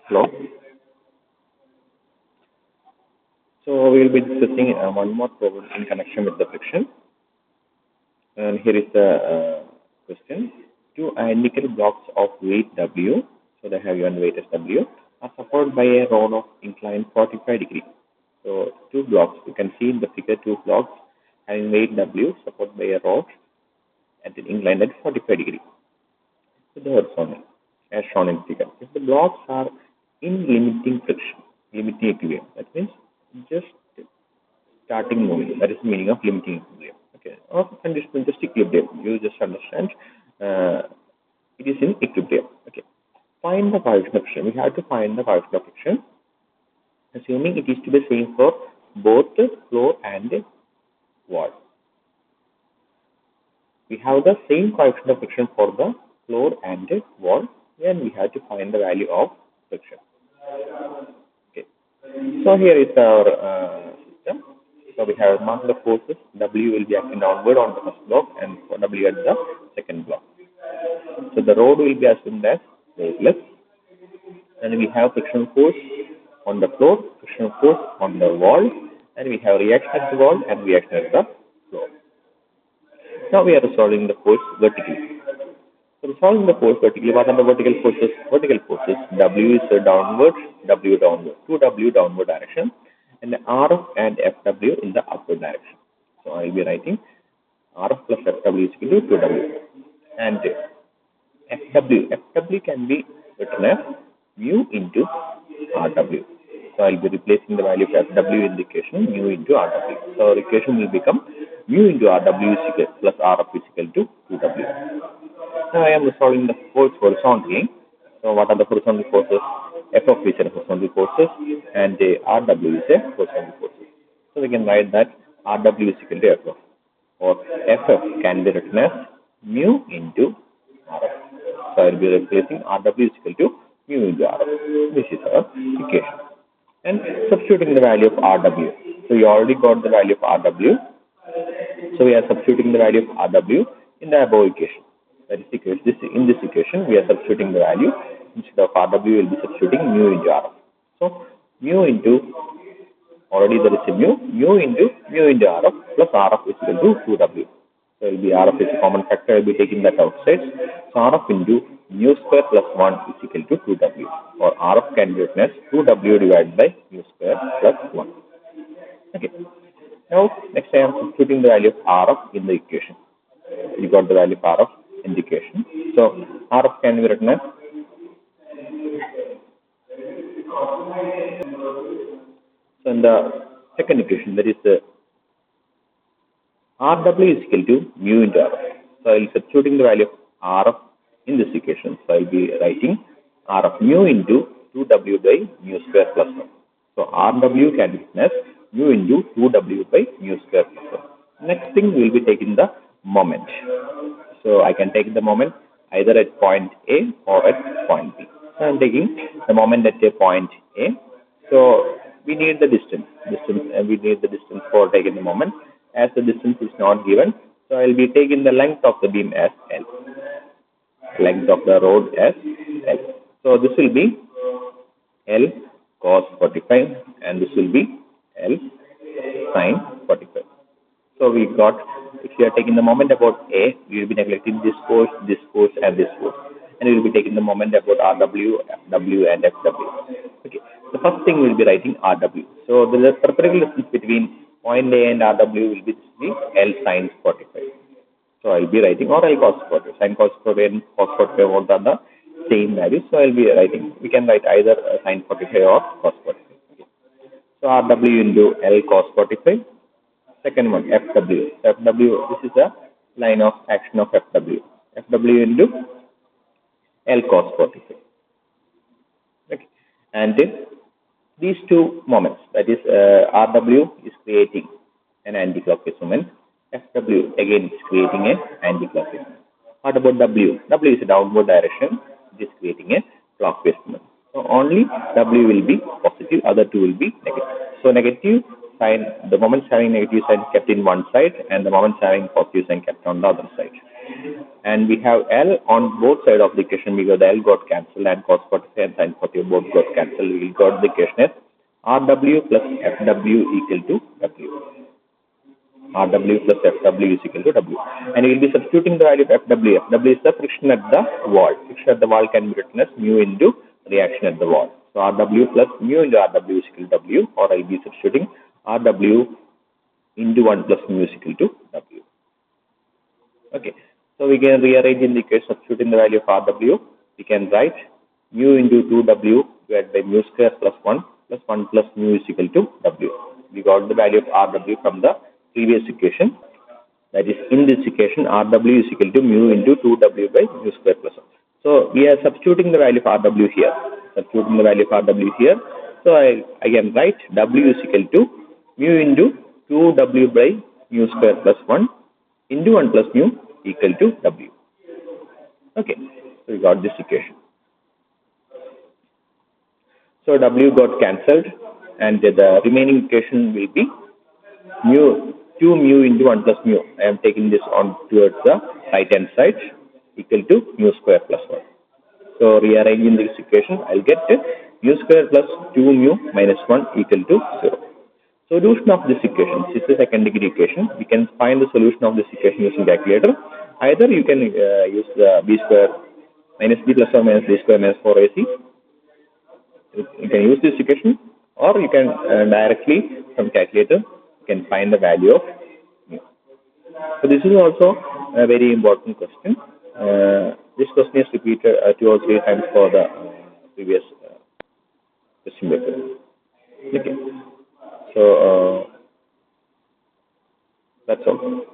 Hello. So we will be discussing one more problem in connection with the friction. And here is the question. Two identical blocks of weight W, so they have given weight as W, are supported by a rod of inclined 45 degree. So two blocks, you can see in the figure, two blocks having weight W supported by a rod at an inclined at 45 degree to the horizontal, as shown in figure. If the blocks are in limiting friction, limiting equilibrium, that means just starting moving. That is the meaning of limiting equilibrium. Okay, or conditional just equilibrium. You just understand it is in equilibrium. Okay, find the coefficient of friction. We have to find the coefficient of friction, assuming it is to be same for both the floor and the wall. We have the same coefficient of friction for the floor and the wall. Then we have to find the value of friction. Okay, so here is our system. So we have marked the forces. W will be acting downward on the first block and W at the second block. So the rod will be assumed as weightless. And we have friction force on the floor, friction force on the wall, and we have reaction at the wall and reaction at the floor. Now we are resolving the force vertically. So resolving the force vertically, what are the vertical forces? Vertical forces, W is downward, W downward, 2W downward direction, and the RF and FW in the upward direction. So I will be writing RF plus FW is equal to 2W. And FW can be written as mu into RW. So I will be replacing the value of FW in the equation, mu into RW. So the equation will become mu into RW is equal plus RF is equal to 2W. Now I am resolving the force horizontally. So what are the horizontal forces? F of is a horizontal forces and RW is a horizontal forces. So we can write that RW is equal to FF, or FF can be written as mu into RF. So I will be replacing RW is equal to mu into RF. This is our equation. And substituting the value of RW. So we already got the value of RW. So we are substituting the value of RW in the above equation. That is in this equation, we are substituting the value. Instead of RW, we will be substituting mu into RF. So mu into, already there is a mu into RF plus RF is equal to 2W. So it will be RF is a common factor, I will be taking that outside. So RF into mu square plus 1 is equal to 2W. Or RF can be written as 2W divided by mu square plus 1. Okay. Now, next I am substituting the value of RF in the equation. We got the value of RF in the equation. So RF can be written as in the second equation, that is RW is equal to mu into RF. So I will be substituting the value of RF in this equation. So I will be writing RF mu into 2W by mu square plus 1. So RW can be written as mu into 2W by mu square plus 1. Next thing we will be taking the moment. So I can take the moment either at point A or at point B. So I am taking the moment at a point A. So we need the distance. We need the distance for taking the moment. As the distance is not given, so I will be taking the length of the beam as L. Length of the rod as L. So this will be L cos 45 and this will be L sin 45. So we got, if you are taking the moment about A, we will be neglecting this force and this force. And we will be taking the moment about RW, FW and FW. Okay. The first thing we will be writing RW. So the perpendicular distance between point A and RW will be L sin 45. So I will be writing, or L cos 45. Sin cos 45 and cos 45 both are the same values. So I will be writing, we can write either sin 45 or cos 45. Okay. So RW into L cos 45. Second one, FW. This is a line of action of FW. FW into L cos 45. Okay. And these two moments, that is RW is creating an anti-clockwise moment. FW again is creating an anti-clockwise moment. What about W? W is a downward direction. It is creating a clockwise moment. So only W will be positive, other two will be negative. So negative sign, the moments having negative sign kept in one side and the moments having positive sign kept on the other side. and we have L on both sides of the equation because the L got cancelled and cos 45 and sin 45 both got cancelled. We got the equation as RW plus FW equal to W. RW plus FW is equal to W. And we will be substituting the value of FW. FW is the friction at the wall. Friction at the wall can be written as mu into reaction at the wall. So RW plus mu into RW is equal to W, or I will be substituting RW into 1 plus mu is equal to W. Okay. So we can rearrange in the equation, substituting the value of RW. We can write mu into 2W divided by mu square plus 1 plus mu is equal to W. We got the value of RW from the previous equation. That is, in this equation, RW is equal to mu into 2W by mu square plus 1. So we are substituting the value of RW here. Substituting the value of RW here. So I can write W is equal to mu into 2W by mu square plus 1 into 1 plus mu equal to W. Okay, so we got this equation. So W got cancelled, and the remaining equation will be mu 2 mu into 1 plus mu. I am taking this on towards the right hand side equal to mu square plus 1. So rearranging this equation, I'll get mu square plus 2 mu minus 1 equal to 0. Solution of this equation. This is a second degree equation. We can find the solution of this equation using calculator. Either you can use the b square minus b plus or minus b square minus 4ac. You can use this equation, or you can directly from calculator you can find the value of mu. So this is also a very important question. This question is repeated 2 or 3 times for the previous question paper. Okay. So that's all.